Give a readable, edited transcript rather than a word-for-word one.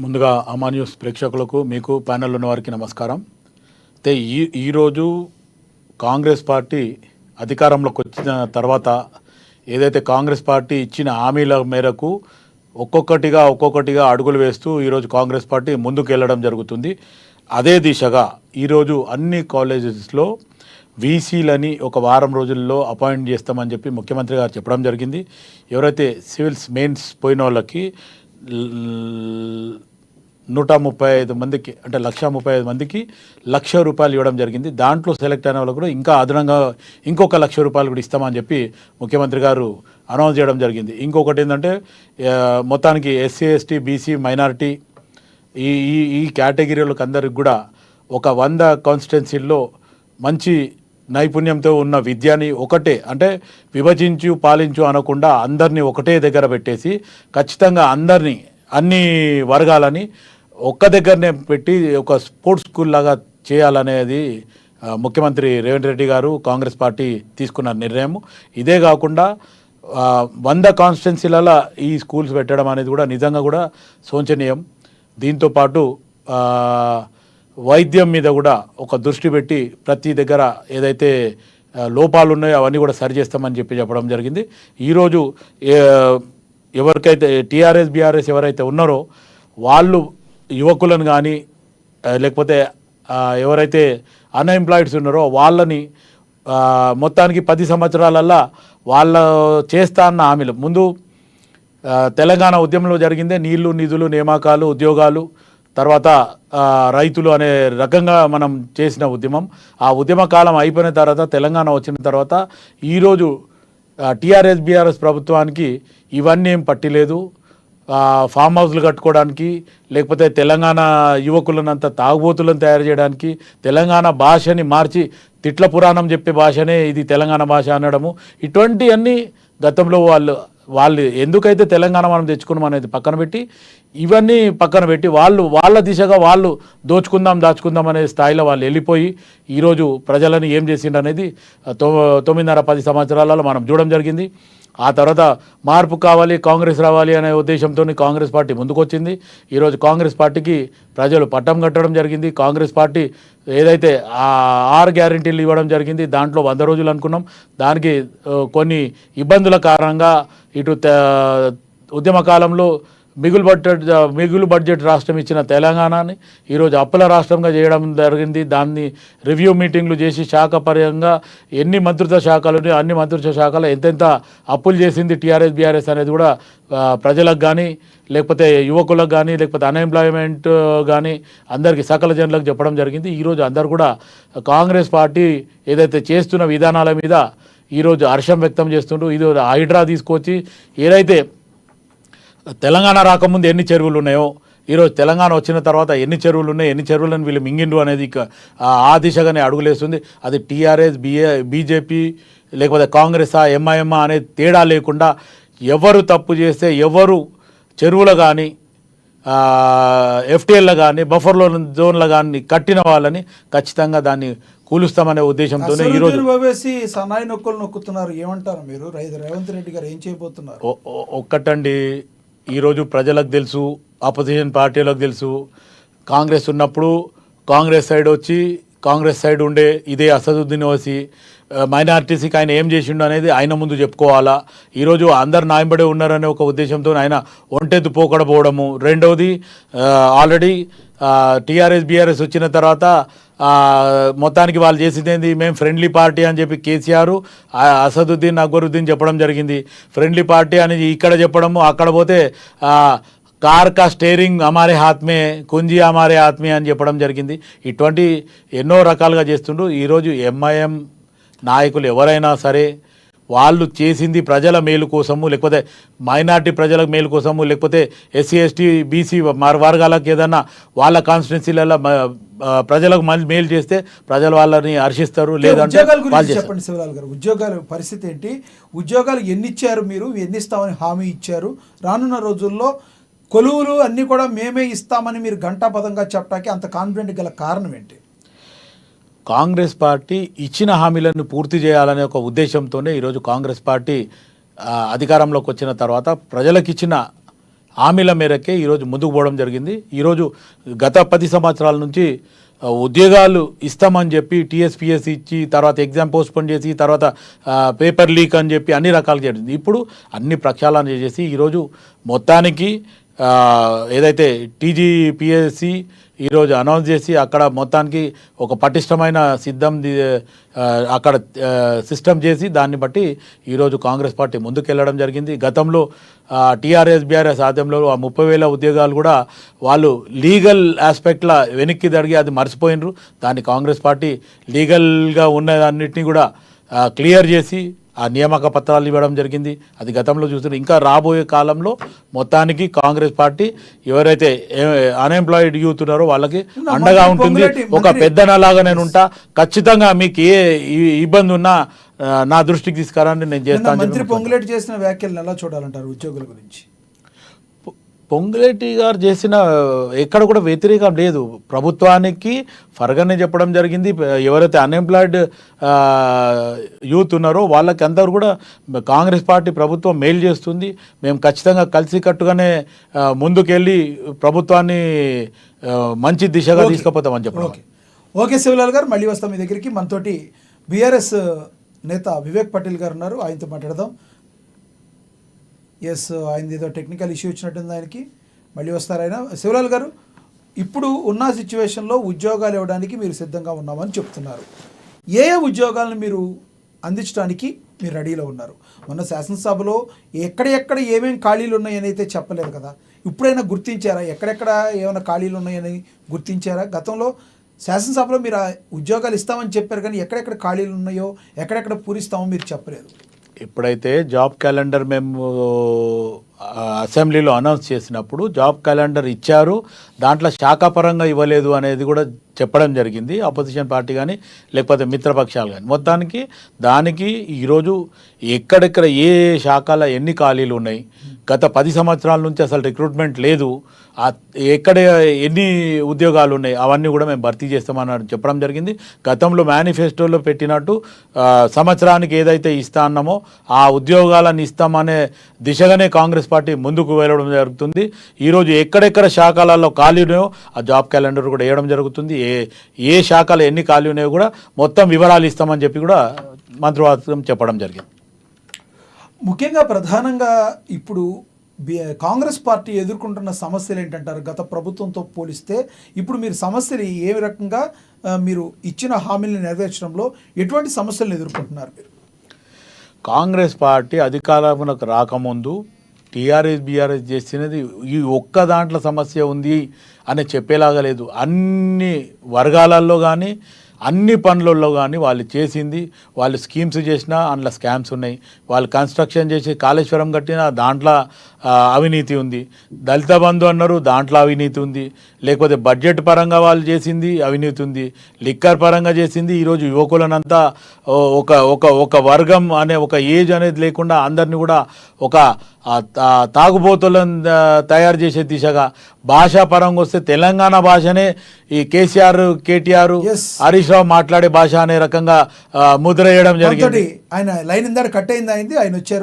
ముందుగా అమా న్యూస్ ప్రేక్షకులకు మీకు ప్యానెల్ ఉన్న వారికి నమస్కారం. అయితే ఈరోజు కాంగ్రెస్ పార్టీ అధికారంలోకి వచ్చిన తర్వాత ఏదైతే కాంగ్రెస్ పార్టీ ఇచ్చిన హామీల మేరకు ఒక్కొక్కటిగా అడుగులు వేస్తూ ఈరోజు కాంగ్రెస్ పార్టీ ముందుకు వెళ్ళడం జరుగుతుంది. అదే దిశగా ఈరోజు అన్ని కాలేజెస్లో వీసీలని ఒక వారం రోజుల్లో అపాయింట్ చేస్తామని చెప్పి ముఖ్యమంత్రి గారు చెప్పడం జరిగింది. ఎవరైతే సివిల్స్ మెయిన్స్ పోయిన వాళ్ళకి 135 మందికి అంటే 135 మందికి ₹1,00,000 ఇవ్వడం జరిగింది. దాంట్లో సెలెక్ట్ అయిన వాళ్ళకు కూడా ఇంకా అదనంగా ఇంకొక ₹1,00,000 కూడా ఇస్తామని చెప్పి ముఖ్యమంత్రి గారు అనౌన్స్ చేయడం జరిగింది. ఇంకొకటి ఏంటంటే మొత్తానికి ఎస్సీ ఎస్టీ బీసీ మైనారిటీ ఈ ఈ కేటగిరీలకు అందరికి కూడా ఒక 100 కాన్స్టిట్యున్సీల్లో మంచి నైపుణ్యంతో ఉన్న విద్యని ఒకటే అంటే విభజించు పాలించు అనకుండా అందరినీ ఒకటే దగ్గర పెట్టేసి ఖచ్చితంగా అందరినీ అన్ని వర్గాలని ఒక్క దగ్గరనే పెట్టి ఒక స్పోర్ట్స్ స్కూల్ లాగా చేయాలనేది ముఖ్యమంత్రి రేవంత్ రెడ్డి గారు కాంగ్రెస్ పార్టీ తీసుకున్న నిర్ణయం. ఇదే కాకుండా 100 కాన్స్టిట్యున్సీలలో ఈ స్కూల్స్ పెట్టడం అనేది కూడా నిజంగా కూడా శోచనీయం. దీంతోపాటు వైద్యం మీద కూడా ఒక దృష్టి పెట్టి ప్రతి దగ్గర ఏదైతే లోపాలు ఉన్నాయో అవన్నీ కూడా సరి చేస్తామని చెప్పడం జరిగింది. ఈరోజు ఎవరికైతే టీఆర్ఎస్ బీఆర్ఎస్ ఎవరైతే ఉన్నారో వాళ్ళు యువకులను కానీ లేకపోతే ఎవరైతే అన్ఎంప్లాయిడ్స్ ఉన్నారో వాళ్ళని మొత్తానికి 10 సంవత్సరాలల్లా వాళ్ళ చేస్తా అన్న హామీలు ముందు తెలంగాణ ఉద్యమంలో జరిగిందే నీళ్లు నిధులు నియామకాలు ఉద్యోగాలు తర్వాత రైతులు అనే రకంగా మనం చేసిన ఉద్యమం. ఆ ఉద్యమ కాలం అయిపోయిన తర్వాత తెలంగాణ వచ్చిన తర్వాత ఈరోజు టీఆర్ఎస్ బీఆర్ఎస్ ప్రభుత్వానికి ఇవన్నీ ఏం పట్టిలేదు. ఫామ్ హౌస్లు కట్టుకోవడానికి లేకపోతే తెలంగాణ యువకులనంతా తాగుబోతులను తయారు చేయడానికి తెలంగాణ భాషని మార్చి తిట్ల పురాణం చెప్పే భాషనే ఇది తెలంగాణ భాష అనడము ఇటువంటివన్నీ గతంలో వాళ్ళు ఎందుకైతే తెలంగాణ మనం తెచ్చుకున్నాం అనేది పక్కన పెట్టి ఇవన్నీ పక్కన పెట్టి వాళ్ళ దిశగా వాళ్ళు దాచుకుందాం అనే స్థాయిలో వాళ్ళు వెళ్ళిపోయి ఈరోజు ప్రజలను ఏం చేసిండు అనేది 9.5-10 సంవత్సరాలలో మనం చూడడం జరిగింది. ఆ తర్వాత మార్పు కావాలి కాంగ్రెస్ రావాలి అనే ఉద్దేశంతో కాంగ్రెస్ పార్టీ ముందుకొచ్చింది. ఈరోజు కాంగ్రెస్ పార్టీకి ప్రజలు పట్టం కట్టడం జరిగింది. కాంగ్రెస్ పార్టీ ఏదైతే 6 గ్యారెంటీలు ఇవ్వడం జరిగింది దాంట్లో 100 రోజులు అనుకున్నాం. దానికి కొన్ని ఇబ్బందుల కారణంగా ఇటు ఉద్యమ కాలంలో మిగులు బడ్జెట్ రాష్ట్రం ఇచ్చిన తెలంగాణని ఈరోజు అప్పుల రాష్ట్రంగా చేయడం జరిగింది. దాన్ని రివ్యూ మీటింగ్లు చేసి శాఖపరంగా ఎన్ని మంత్రిత్వ శాఖలు అన్ని మంత్రిత్వ శాఖలు ఎంతెంత అప్పులు చేసింది టీఆర్ఎస్ బీఆర్ఎస్ అనేది కూడా ప్రజలకు కానీ లేకపోతే యువకులకు కానీ లేకపోతే అన్ఎంప్లాయ్మెంట్ కానీ అందరికీ సకల జనులకు చెప్పడం జరిగింది. ఈరోజు అందరు కూడా కాంగ్రెస్ పార్టీ ఏదైతే చేస్తున్న విధానాల మీద ఈరోజు హర్షం వ్యక్తం చేస్తుంటూ ఇది హైడ్రా తీసుకొచ్చి ఏదైతే తెలంగాణ రాకముందు ఎన్ని చెరువులు ఉన్నాయో ఈరోజు తెలంగాణ వచ్చిన తర్వాత ఎన్ని చెరువులు ఉన్నాయి ఎన్ని చెరువులను వీళ్ళు మింగిండు అనేది ఆ దిశగానే అడుగులేస్తుంది. అది టీఆర్ఎస్ బీజేపీ లేకపోతే కాంగ్రెస్ ఎంఐఎం అనే తేడా లేకుండా ఎవరు తప్పు చేస్తే ఎవరు చెరువులు కానీ ఎఫ్టీఎల్లో కానీ బఫర్ జోన్లు కానీ కట్టిన వాళ్ళని ఖచ్చితంగా దాన్ని కూలుస్తామనే ఉద్దేశంతో ఈరోజు సన్నాయి నొక్కులు నొక్కుతున్నారు. ఏమంటారు మీరు? రేవంత్ రెడ్డి గారు ఏం చేయబోతున్నారు? ఒక్కటండి, ఈరోజు ప్రజలకు తెలుసు, ఆపోజిషన్ పార్టీలకు తెలుసు. కాంగ్రెస్ ఉన్నప్పుడు కాంగ్రెస్ సైడ్ వచ్చి కాంగ్రెస్ సైడ్ ఉండే ఇదే అసదుద్దీన్ ఓవైసీ మైనార్టీస్కి ఆయన ఏం చేసిండు అనేది ఆయన ముందు చెప్పుకోవాలా. ఈరోజు అందరు నాయంబడే ఉన్నారనే ఒక ఉద్దేశంతో ఆయన ఒంటెత్తు పోకడపోవడము. రెండవది ఆల్రెడీ టీఆర్ఎస్ బీఆర్ఎస్ వచ్చిన తర్వాత మొత్తానికి వాళ్ళు చేసింది ఏంది, మేము ఫ్రెండ్లీ పార్టీ అని చెప్పి కేసీఆర్ అసదుద్దీన్ అక్బరుద్దీన్ చెప్పడం జరిగింది. ఫ్రెండ్లీ పార్టీ అని ఇక్కడ చెప్పడము, అక్కడ పోతే కార్ కా స్టేరింగ్ హమారే హాత్ మే కుంజీ హమారే హాత్ మే అని చెప్పడం జరిగింది. ఇటువంటి ఎన్నో రకాలుగా చేస్తుండ్రు. ఈరోజు ఎంఐఎం నాయకులు ఎవరైనా సరే వాళ్ళు చేసింది ప్రజల మేలు కోసము లేకపోతే మైనార్టీ ప్రజల మేలు కోసము లేకపోతే ఎస్సీ ఎస్టీ బీసీ వర్గాలకు ఏదన్నా వాళ్ళ కాన్స్టిట్యున్సీలలో ప్రజలకు మేలు చేస్తే ప్రజలు వాళ్ళని హర్షిస్తారు. లేదంటే చెప్పండి శివలాల్ గారు, ఉద్యోగాల పరిస్థితి ఏంటి? ఉద్యోగాలు ఎన్ని ఇచ్చారు? మీరు ఎన్ని ఇస్తామని హామీ ఇచ్చారు? రానున్న రోజుల్లో కొలువులు అన్నీ కూడా మేమే ఇస్తామని మీరు ఘంటాపదంగా చెప్పడానికి అంత కాన్ఫిడెంట్ గల కారణం ఏంటి? కాంగ్రెస్ పార్టీ ఇచ్చిన హామీలను పూర్తి చేయాలనే ఒక ఉద్దేశంతోనే ఈరోజు కాంగ్రెస్ పార్టీ అధికారంలోకి వచ్చిన తర్వాత ప్రజలకు ఇచ్చిన హామీల మేరకే ఈరోజు ముందుకు పోవడం జరిగింది. ఈరోజు గత 10 సంవత్సరాల నుంచి ఉద్యోగాలు ఇస్తామని చెప్పి టీఎస్పీఎస్ ఇచ్చి తర్వాత ఎగ్జామ్ పోస్ట్పోన్ చేసి తర్వాత పేపర్ లీక్ అని చెప్పి అన్ని రకాలు చేసింది. ఇప్పుడు అన్ని ప్రక్షాళన చేసి ఈరోజు మొత్తానికి ఏదైతే టీజీపీఎస్సి ఈరోజు అనౌన్స్ చేసి అక్కడ మొత్తానికి ఒక పటిష్టమైన అక్కడ సిస్టమ్ చేసి దాన్ని బట్టి ఈరోజు కాంగ్రెస్ పార్టీ ముందుకెళ్ళడం జరిగింది. గతంలో టీఆర్ఎస్ బీఆర్ఎస్ ఆధ్వర్యంలో ఆ 30,000 ఉద్యోగాలు కూడా వాళ్ళు లీగల్ ఆస్పెక్ట్ల వెనక్కి జరిగి అది మర్చిపోయినరు. దాన్ని కాంగ్రెస్ పార్టీ లీగల్గా ఉన్నదన్నిటినీ కూడా క్లియర్ చేసి ఆ నియామక పత్రాలు ఇవ్వడం జరిగింది. అది గతంలో చూస్తున్నారు. ఇంకా రాబోయే కాలంలో మొత్తానికి కాంగ్రెస్ పార్టీ ఎవరైతే అన్ఎంప్లాయిడ్ యూత్ ఉన్నారో వాళ్ళకి అండగా ఉంటుంది. ఒక పెద్దనలాగా నేను ఉంటా, ఖచ్చితంగా మీకు ఏ ఇబ్బంది ఉన్నా నా దృష్టికి తీసుకురాని నేను చేస్తాను. మంత్రి పొంగులేటి చేసిన వ్యాఖ్యలను ఎలా చూడాలంటారు ఉద్యోగుల గురించి? పొంగులేటి గారు చేసిన ఎక్కడ కూడా వ్యతిరేకం లేదు. ప్రభుత్వానికి ఫర్గానే చెప్పడం జరిగింది. ఎవరైతే అన్ఎంప్లాయిడ్ యూత్ ఉన్నారో వాళ్ళకి అందరూ కూడా కాంగ్రెస్ పార్టీ ప్రభుత్వం మేలు చేస్తుంది, మేము ఖచ్చితంగా కలిసికట్టుగానే ముందుకెళ్ళి ప్రభుత్వాన్ని మంచి దిశగా తీసుకుపోతామని చెప్పడం. ఓకే శివలాల్ గారు, మళ్ళీ వస్తాం మీ దగ్గరికి. మనతోటి బీఆర్ఎస్ నేత వివేక్ పటేల్ గారు ఉన్నారు, ఆయనతో మాట్లాడదాం. ఎస్, ఆయనది ఏదో టెక్నికల్ ఇష్యూ వచ్చినట్టుంది, ఆయనకి మళ్ళీ వస్తారు ఆయన. శివలాల్ గారు, ఇప్పుడు ఉన్న సిచ్యువేషన్లో ఉద్యోగాలు ఇవ్వడానికి మీరు సిద్ధంగా ఉన్నామని చెప్తున్నారు. ఏ ఉద్యోగాలను మీరు అందించడానికి మీరు రెడీలో ఉన్నారు? మొన్న శాసనసభలో ఎక్కడెక్కడ ఏమేమి ఖాళీలు ఉన్నాయని అయితే చెప్పలేదు కదా, ఇప్పుడైనా గుర్తించారా? ఎక్కడెక్కడ ఏమైనా ఖాళీలు ఉన్నాయని గుర్తించారా? గతంలో శాసనసభలో మీరు ఉద్యోగాలు ఇస్తామని చెప్పారు, కానీ ఎక్కడెక్కడ ఖాళీలు ఉన్నాయో ఎక్కడెక్కడ పూరిస్తామో మీరు చెప్పలేదు. ఎప్పుడైతే జాబ్ క్యాలెండర్ మేము అసెంబ్లీలో అనౌన్స్ చేసినప్పుడు జాబ్ క్యాలెండర్ ఇచ్చారు, దాంట్లో శాఖాపరంగా ఇవ్వలేదు అనేది కూడా చెప్పడం జరిగింది. అపోజిషన్ పార్టీ కానీ లేకపోతే మిత్రపక్షాలు కానీ మొత్తానికి దానికి ఈరోజు ఎక్కడెక్కడ ఏ శాఖల ఎన్ని ఖాళీలు ఉన్నాయి, గత 10 సంవత్సరాల నుంచి అసలు రిక్రూట్మెంట్ లేదు, ఎక్కడ ఎన్ని ఉద్యోగాలు ఉన్నాయి అవన్నీ కూడా మేము భర్తీ చేస్తామని చెప్పడం జరిగింది. గతంలో మేనిఫెస్టోలో పెట్టినట్టు సంవత్సరానికి ఏదైతే ఇస్తా అన్నామో ఆ ఉద్యోగాలను ఇస్తామనే దిశగానే కాంగ్రెస్ పార్టీ ముందుకు వెళ్ళడం జరుగుతుంది. ఈరోజు ఎక్కడెక్కడ శాఖలలో ఖాళీ ఉన్నాయో ఆ జాబ్ క్యాలెండర్ కూడా వేయడం జరుగుతుంది. ఏ శాఖలు ఎన్ని ఖాళీ ఉన్నాయో కూడా మొత్తం వివరాలు ఇస్తామని చెప్పి కూడా మంత్రివర్గం చెప్పడం జరిగింది. ముఖ్యంగా ప్రధానంగా ఇప్పుడు కాంగ్రెస్ పార్టీ ఎదుర్కొంటున్న సమస్యలు ఏంటంటారు? గత ప్రభుత్వంతో పోలిస్తే ఇప్పుడు మీరు సమస్యలు ఏ రకంగా మీరు ఇచ్చిన హామీలను నెరవేర్చడంలో ఎటువంటి సమస్యలను ఎదుర్కొంటున్నారు మీరు? కాంగ్రెస్ పార్టీ అధికారంలోకి రాకముందు టీఆర్ఎస్ బీఆర్ఎస్ చేసినది ఈ ఒక్క దాంట్లో సమస్య ఉంది అని చెప్పేలాగా లేదు. అన్ని వర్గాలలో కానీ అన్ని పనులలో కానీ వాళ్ళు చేసింది, వాళ్ళు స్కీమ్స్ చేసినా అందులో స్కామ్స్ ఉన్నాయి, వాళ్ళు కన్స్ట్రక్షన్ చేసి కాళేశ్వరం కట్టినా దాంట్లో అవినీతి ఉంది, దళిత బంధు అన్నారు దాంట్లో అవినీతి ఉంది, లేకపోతే బడ్జెట్ పరంగా వాళ్ళు చేసింది అవినీతి ఉంది, లిక్కర్ పరంగా చేసింది. ఈరోజు యువకులనంతా ఒక ఒక ఒక వర్గం అనే ఒక ఏజ్ అనేది లేకుండా అందరినీ కూడా ఒక తాగుబోతులను తయారు చేసే దిశగా భాషా పరంగా వస్తే తెలంగాణ భాషనే ఈ కేసీఆర్ కేటీఆర్ హరీష్ రావు మాట్లాడే భాష అనే రకంగా ముద్ర వేయడం జరిగింది. ఆయన లైన్ ఇందాక కట్ అయింది, ఆయన వచ్చారు.